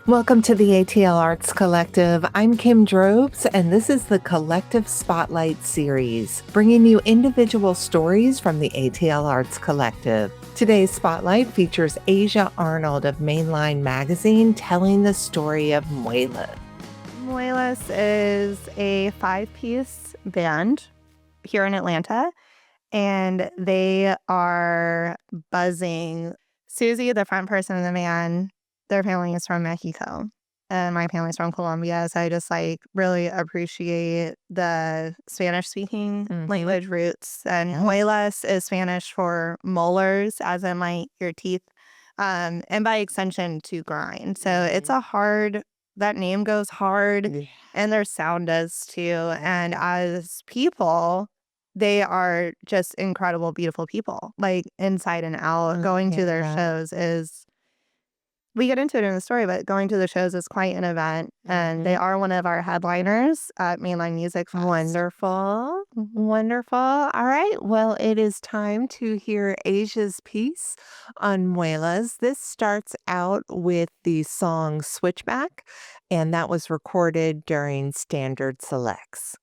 Welcome to the ATL Arts Collective. I'm Kim Drobes, and this is the Collective Spotlight series, bringing you individual stories from the ATL Arts Collective. Today's Spotlight features Asia Arnold of Mainline magazine telling the story of Muelas. Muelas is a 5-piece band here in Atlanta, and they are buzzing. Susie, the front person in the band, their family is from Mexico, and my family's from Colombia, so I just, really appreciate the Spanish-speaking language roots, and Muelas is Spanish for molars, as in, your teeth, and by extension, to grind. So it's a hard that name goes hard, and their sound does too, and as people, they are just incredible, beautiful people, inside and out. Going to their shows is, we get into it in the story, but going to the shows is quite an event, and they are one of our headliners at Mainline Music Fest. Wonderful. Wonderful. All right. Well, it is time to hear Asia's piece on Muelas. This starts out with the song Switchback, and that was recorded during Standard Selects.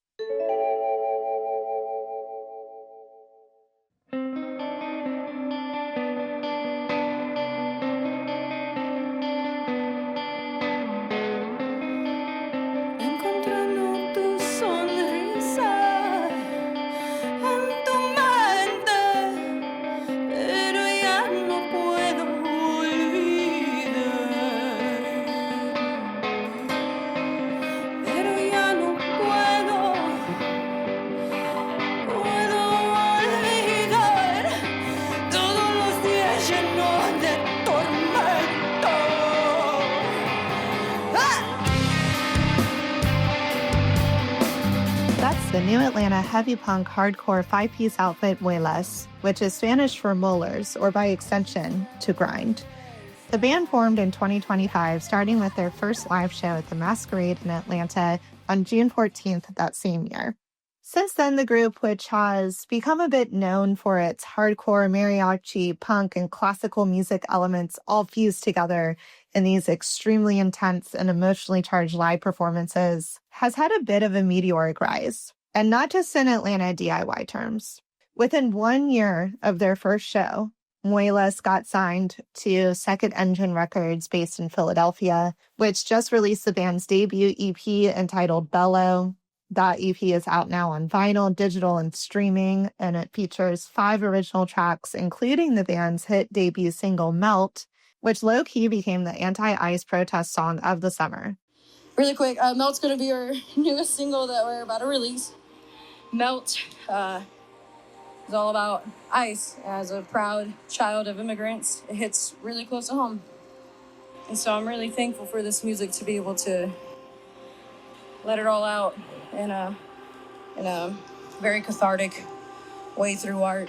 That's the new Atlanta heavy punk hardcore 5-piece outfit Muelas, which is Spanish for molars, or by extension, to grind. The band formed in 2025, starting with their first live show at the Masquerade in Atlanta on June 14th that same year. Since then, the group, which has become a bit known for its hardcore, mariachi, punk, and classical music elements all fused together in these extremely intense and emotionally charged live performances, has had a bit of a meteoric rise, and not just in Atlanta DIY terms. Within 1 year of their first show, Muelas got signed to Second Engine Records based in Philadelphia, which just released the band's debut EP entitled Bellow. That EP is out now on vinyl, digital, and streaming, and it features 5 original tracks, including the band's hit debut single Melt, which low-key became the anti-ICE protest song of the summer. Really quick, Melt's going to be our newest single that we're about to release. Melt is all about ICE. As a proud child of immigrants, it hits really close to home. And so I'm really thankful for this music to be able to let it all out in a very cathartic way through art.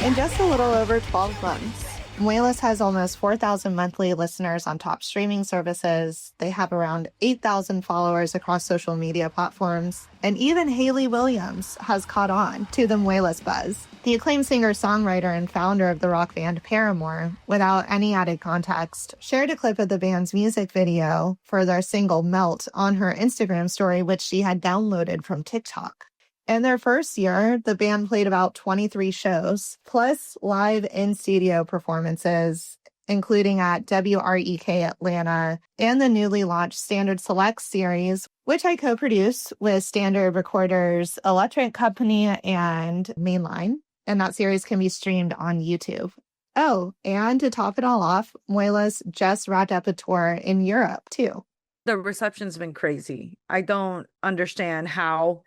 In just a little over 12 months, Muelas has almost 4,000 monthly listeners on top streaming services. They have around 8,000 followers across social media platforms. And even Hayley Williams has caught on to the Muelas buzz. The acclaimed singer-songwriter and founder of the rock band Paramore, without any added context, shared a clip of the band's music video for their single Melt on her Instagram story, which she had downloaded from TikTok. In their first year, the band played about 23 shows, plus live in-studio performances, including at WREK Atlanta and the newly launched Standard Select series, which I co-produce with Standard Recorders Electric Company and Mainline. And that series can be streamed on YouTube. Oh, and to top it all off, Muelas just wrapped up a tour in Europe, too. The reception's been crazy. I don't understand how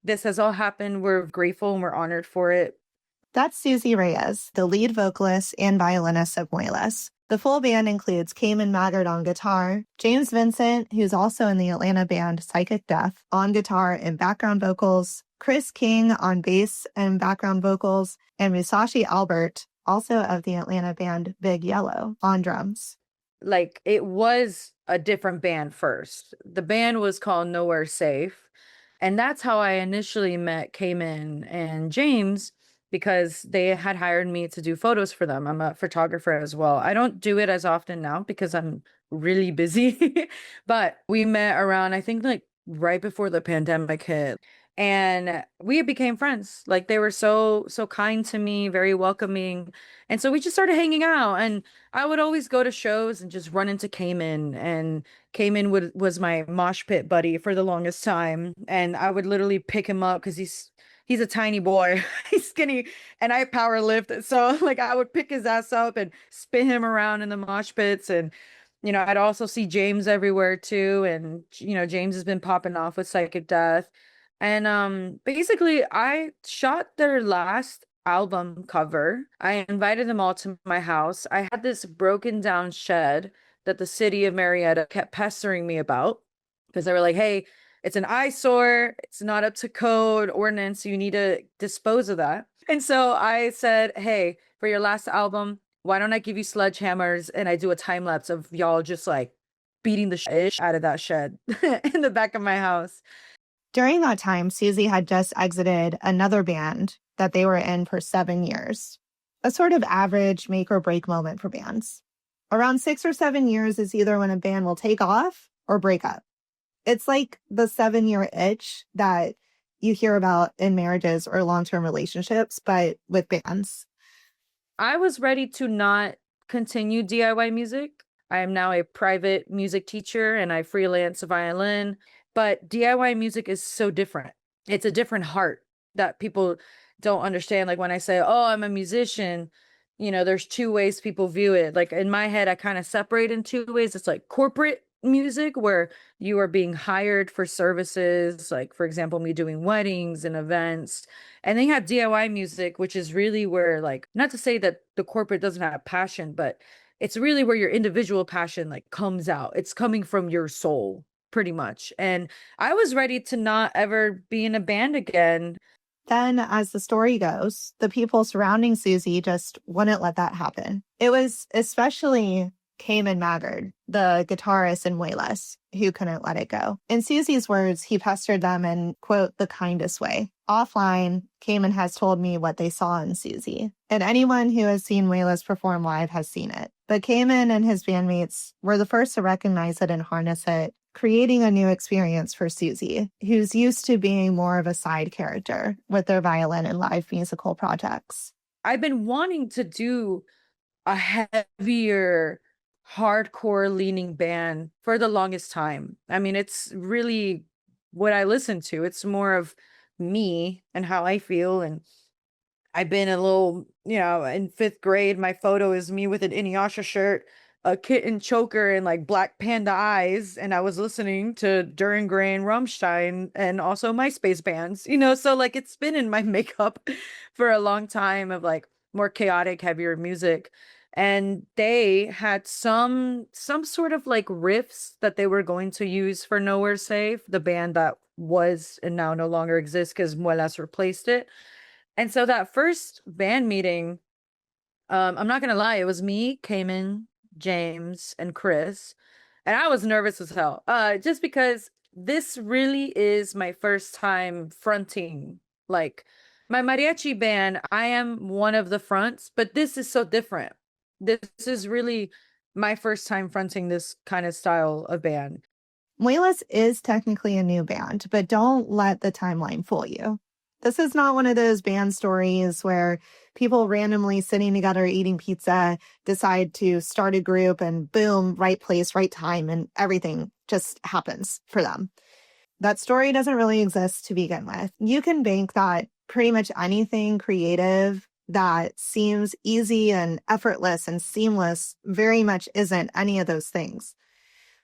this has all happened. We're grateful and we're honored for it. That's Susie Reyes, the lead vocalist and violinist of Muelas. The full band includes Cayman Maggard on guitar, James Vincent, who's also in the Atlanta band Psychic Death, on guitar and background vocals, Chris King on bass and background vocals, and Musashi Albert, also of the Atlanta band Big Yellow, on drums. like it was a different band first. The band was called Nowhere Safe. And that's how I initially met Cayman and James, because they had hired me to do photos for them. I'm a photographer as well. I don't do it as often now because I'm really busy, but we met around, I think, like right before the pandemic hit. And we became friends. Like they were so kind to me, very welcoming. And so we just started hanging out. And I would always go to shows and just run into Cayman. And Cayman was my mosh pit buddy for the longest time. And I would literally pick him up because he's a tiny boy. He's skinny and I power lift. So like I would pick his ass up and spin him around in the mosh pits. And I'd also see James everywhere too. And James has been popping off with Psychic Death. And basically I shot their last album cover. I invited them all to my house. I had this broken down shed that the city of Marietta kept pestering me about because they were like, hey, it's an eyesore. It's not up to code ordinance. You need to dispose of that. And so I said, hey, for your last album, why don't I give you sledgehammers and I do a time lapse of y'all just like beating the shit out of that shed in the back of my house. During that time, Susie had just exited another band that they were in for 7 years, a sort of average make or break moment for bands. Around 6 or 7 years is either when a band will take off or break up. It's like the 7-year itch that you hear about in marriages or long-term relationships, but with bands. I was ready to not continue DIY music. I am now a private music teacher and I freelance violin. But DIY music is so different. It's a different heart that people don't understand. Like when I say, oh, I'm a musician, there's two ways people view it. Like in my head, I kind of separate in two ways. It's like corporate music where you are being hired for services. Like, for example, me doing weddings and events. And then you have DIY music, which is really where, like, not to say that the corporate doesn't have passion, but it's really where your individual passion like comes out. It's coming from your soul, pretty much. And I was ready to not ever be in a band again. Then, as the story goes, the people surrounding Susie just wouldn't let that happen. It was especially Cayman Maggard, the guitarist in Muelas, who couldn't let it go. In Susie's words, he pestered them in, quote, the kindest way. Offline, Cayman has told me what they saw in Susie, and anyone who has seen Muelas perform live has seen it. But Cayman and his bandmates were the first to recognize it and harness it, creating a new experience for Susie, who's used to being more of a side character with their violin and live musical projects. I've been wanting to do a heavier, hardcore leaning band for the longest time. I mean, it's really what I listen to. It's more of me and how I feel. And I've been a little, in 5th grade, my photo is me with an Inuyasha shirt, a kitten choker, and like Black Panda eyes. And I was listening to Duran Gray, Rammstein, and also MySpace bands, so like it's been in my makeup for a long time of like more chaotic, heavier music. And they had some sort of like riffs that they were going to use for Nowhere Safe, the band that was and now no longer exists because Muelas replaced it. And so that first band meeting, I'm not gonna lie, it was me, Cayman, James, and Chris. And I was nervous as hell. Just because this really is my first time fronting. Like my mariachi band, I am one of the fronts, but this is so different. This is really my first time fronting this kind of style of band. Muelas is technically a new band, but don't let the timeline fool you. This is not one of those band stories where people randomly sitting together eating pizza decide to start a group and boom, right place, right time, and everything just happens for them. That story doesn't really exist to begin with. You can bank that pretty much anything creative that seems easy and effortless and seamless very much isn't any of those things.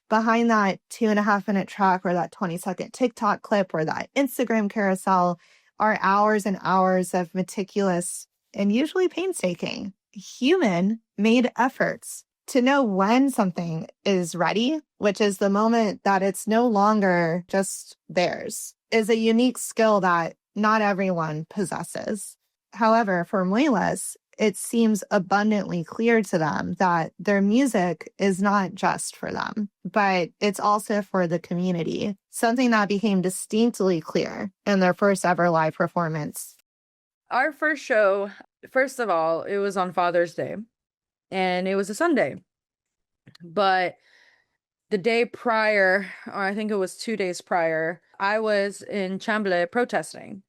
Behind that 2.5-minute track or that 20-second TikTok clip or that Instagram carousel are hours and hours of meticulous and usually painstaking human-made efforts to know when something is ready, which is the moment that it's no longer just theirs, is a unique skill that not everyone possesses. However, for Muelas, it seems abundantly clear to them that their music is not just for them, but it's also for the community, something that became distinctly clear in their first ever live performance. Our first show, first of all, it was on Father's Day, and it was a Sunday. But the day prior, or I think it was 2 days prior, I was in Chambly protesting.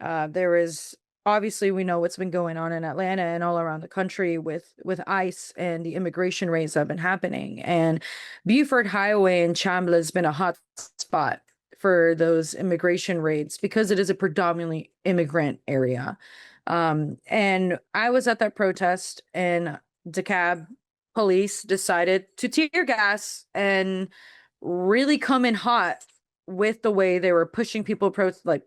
There was, obviously, we know what's been going on in Atlanta and all around the country with ICE and the immigration raids that have been happening. And Buford Highway in Chambly has been a hot spot for those immigration raids because it is a predominantly immigrant area. And I was at that protest, and DeKalb police decided to tear gas and really come in hot with the way they were pushing people,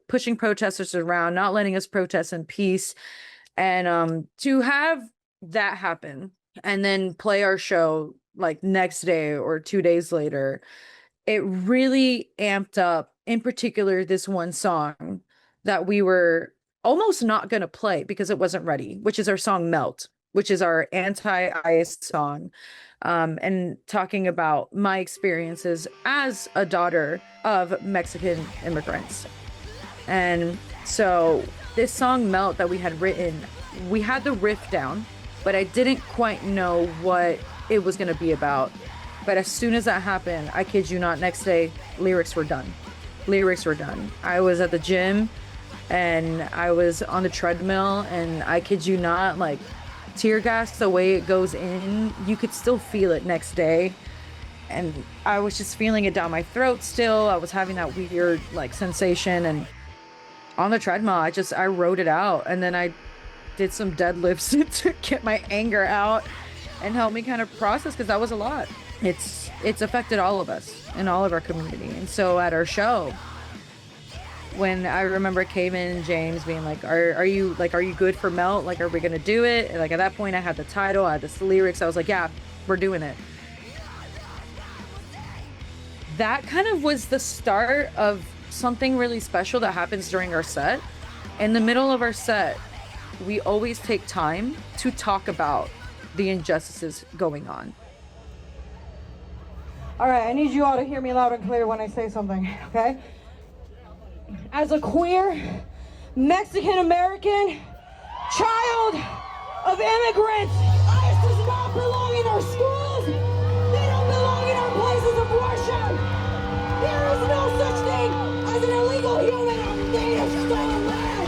pushing protesters around, not letting us protest in peace. And to have that happen and then play our show like next day or 2 days later, it really amped up, in particular, this one song that we were almost not going to play because it wasn't ready, which is our song Melt, which is our anti-ICE song. And talking about my experiences as a daughter of Mexican immigrants. And so this song Melt that we had written, we had the riff down, but I didn't quite know what it was going to be about. But as soon as that happened, I kid you not, next day, lyrics were done. I was at the gym and I was on the treadmill, and I kid you not, like, tear gas, the way it goes in, you could still feel it next day. And I was just feeling it down my throat still. I was having that weird like sensation, and on the treadmill, I wrote it out, and then I did some deadlifts to get my anger out and help me kind of process, because that was a lot. It's affected all of us and all of our community. And so at our show, when I remember came in, James being like, are you good for Melt? Like, are we going to do it? And like, at that point I had the title, I had the lyrics. I was like, yeah, we're doing it. That kind of was the start of something really special that happens during our set. In the middle of our set, we always take time to talk about the injustices going on. All right, I need you all to hear me loud and clear when I say something, okay? As a queer, Mexican-American child of immigrants, ICE does not belong in our schools. They don't belong in our places of worship. There is no such thing as an illegal human on native stolen land.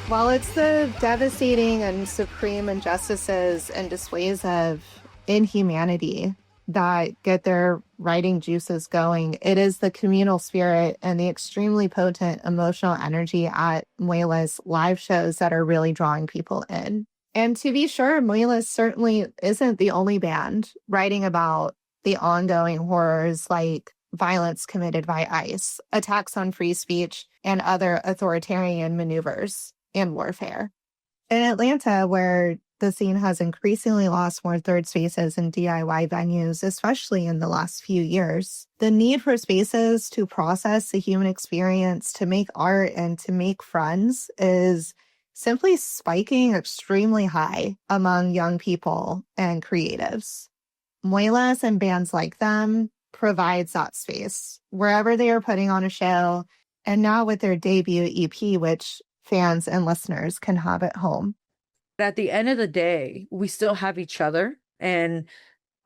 While it's the devastating and supreme injustices and displays of inhumanity that get their writing juices going, it is the communal spirit and the extremely potent emotional energy at Muelas live shows that are really drawing people in. And to be sure, Muelas certainly isn't the only band writing about the ongoing horrors like violence committed by ICE, attacks on free speech, and other authoritarian maneuvers and warfare. In Atlanta, where the scene has increasingly lost more third spaces and DIY venues, especially in the last few years, the need for spaces to process the human experience, to make art, and to make friends is simply spiking extremely high among young people and creatives. Muelas and bands like them provides that space wherever they are putting on a show, and now with their debut EP, which fans and listeners can have at home. At the end of the day, we still have each other. And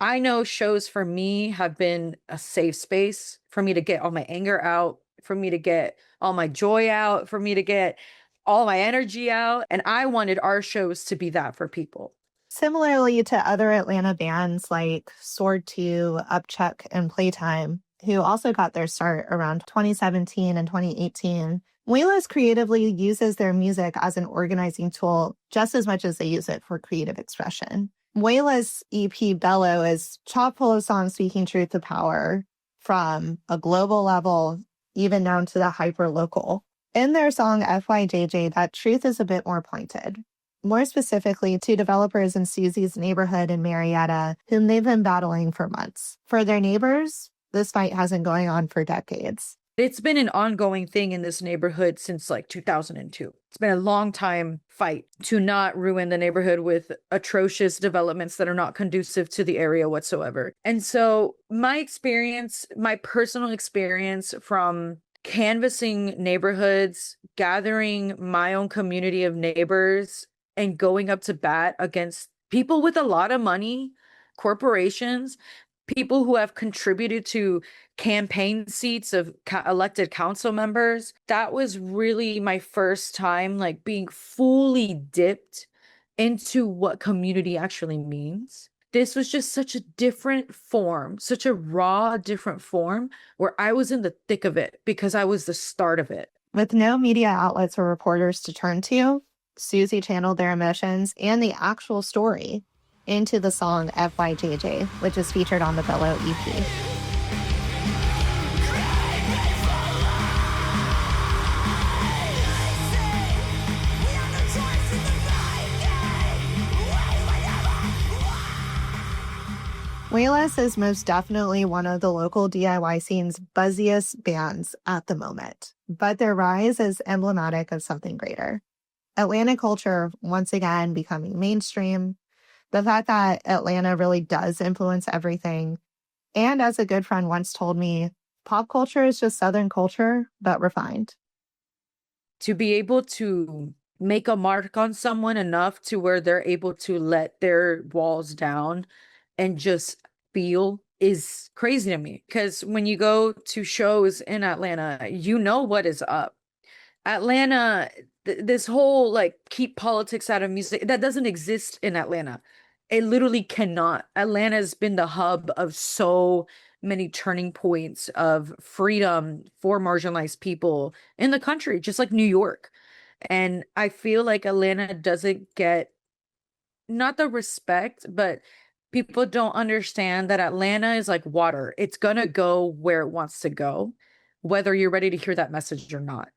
I know shows for me have been a safe space for me to get all my anger out, for me to get all my joy out, for me to get all my energy out. And I wanted our shows to be that for people. Similarly to other Atlanta bands like Sword 2, Upchuck, and Playtime, who also got their start around 2017 and 2018, Muelas creatively uses their music as an organizing tool just as much as they use it for creative expression. Muelas' EP Bellow is chock full of songs speaking truth to power from a global level, even down to the hyper-local. In their song FYJJ, that truth is a bit more pointed. More specifically to developers in Susie's neighborhood in Marietta, whom they've been battling for months. For their neighbors, this fight has been going on for decades. It's been an ongoing thing in this neighborhood since like 2002. It's been a long time fight to not ruin the neighborhood with atrocious developments that are not conducive to the area whatsoever. And so my experience, my personal experience from canvassing neighborhoods, gathering my own community of neighbors, and going up to bat against people with a lot of money, corporations, people who have contributed to campaign seats of elected council members. That was really my first time like being fully dipped into what community actually means. This was just such a different form, such a raw, different form where I was in the thick of it because I was the start of it. With no media outlets or reporters to turn to, Susie channeled their emotions and the actual story into the song FYJJ, which is featured on the Bellow EP. Muelas is most definitely one of the local DIY scene's buzziest bands at the moment, but their rise is emblematic of something greater. Atlanta culture once again becoming mainstream, the fact that Atlanta really does influence everything, and as a good friend once told me, pop culture is just Southern culture, but refined. To be able to make a mark on someone enough to where they're able to let their walls down and just feel is crazy to me. Because when you go to shows in Atlanta, you know what is up. Atlanta, this whole like keep politics out of music, that doesn't exist in Atlanta. It literally cannot. Atlanta has been the hub of so many turning points of freedom for marginalized people in the country, just like New York. And I feel like Atlanta doesn't get not the respect, but people don't understand that Atlanta is like water. It's going to go where it wants to go, whether you're ready to hear that message or not.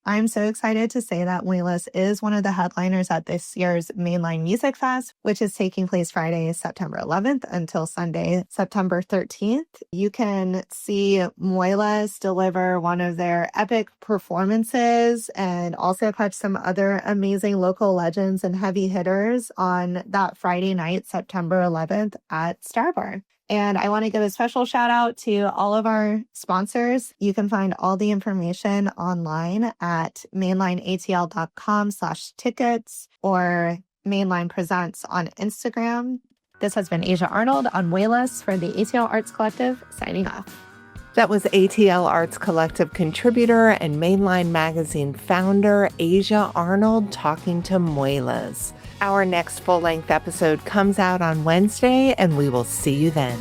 I'm so excited to say that Muelas is one of the headliners at this year's Mainline Music Fest, which is taking place Friday, September 11th until Sunday, September 13th. You can see Muelas deliver one of their epic performances and also catch some other amazing local legends and heavy hitters on that Friday night, September 11th at Star Bar. And I want to give a special shout out to all of our sponsors. You can find all the information online at mainlineatl.com/tickets or Mainline Presents on Instagram. This has been Asia Arnold on Muelas for the ATL Arts Collective, signing off. That was ATL Arts Collective contributor and Mainline Magazine founder Asia Arnold talking to Muelas. Our next full-length episode comes out on Wednesday, and we will see you then.